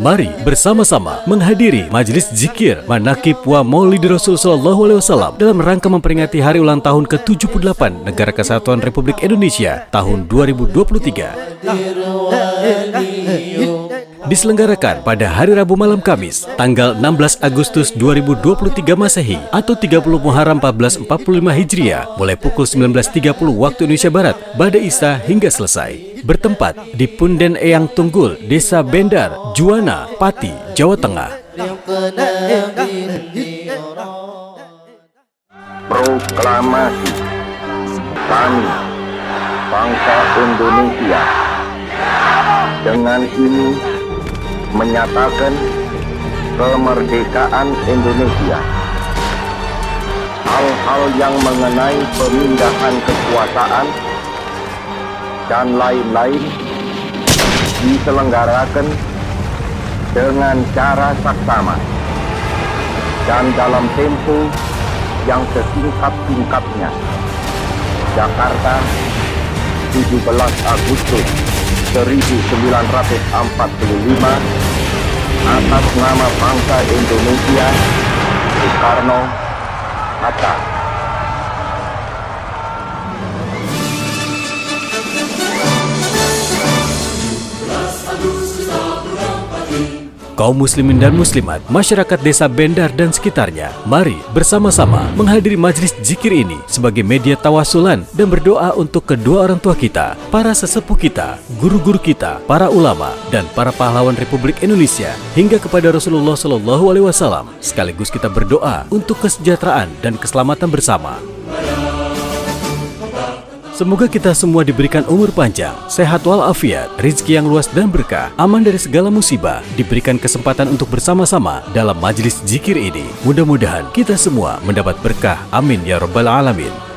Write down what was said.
Mari bersama-sama menghadiri Majelis Zikir Manaqib wa Maulid Rasul Sallallahu Alaihi Wasallam dalam rangka memperingati hari ulang tahun ke-78 Negara Kesatuan Republik Indonesia tahun 2023. Diselenggarakan pada hari Rabu malam Kamis, tanggal 16 Agustus 2023 Masehi atau 30 Muharram 1445 Hijriah, mulai pukul 19.30 waktu Indonesia Barat, Ba'da Isya hingga selesai. Bertempat di Punden Eyang Tunggul, Desa Bendar, Juwana, Pati, Jawa Tengah. Proklamasi kami, bangsa Indonesia, dengan ini menyatakan kemerdekaan Indonesia. Hal-hal yang mengenai pemindahan kekuasaan dan lain-lain diselenggarakan dengan cara saksama dan dalam tempo yang sesingkat-singkatnya. Jakarta, 17 Agustus 1945, atas nama bangsa Indonesia, Soekarno-Hatta. Kaum muslimin dan muslimat, masyarakat desa Bendar dan sekitarnya, mari bersama-sama menghadiri majelis zikir ini sebagai media tawasulan dan berdoa untuk kedua orang tua kita, para sesepuh kita, guru-guru kita, para ulama, dan para pahlawan Republik Indonesia, hingga kepada Rasulullah Sallallahu Alaihi Wasallam. Sekaligus kita berdoa untuk kesejahteraan dan keselamatan bersama. Semoga kita semua diberikan umur panjang, sehat walafiat, rezeki yang luas dan berkah, aman dari segala musibah, diberikan kesempatan untuk bersama-sama dalam majelis zikir ini. Mudah-mudahan kita semua mendapat berkah. Amin ya rabbal alamin.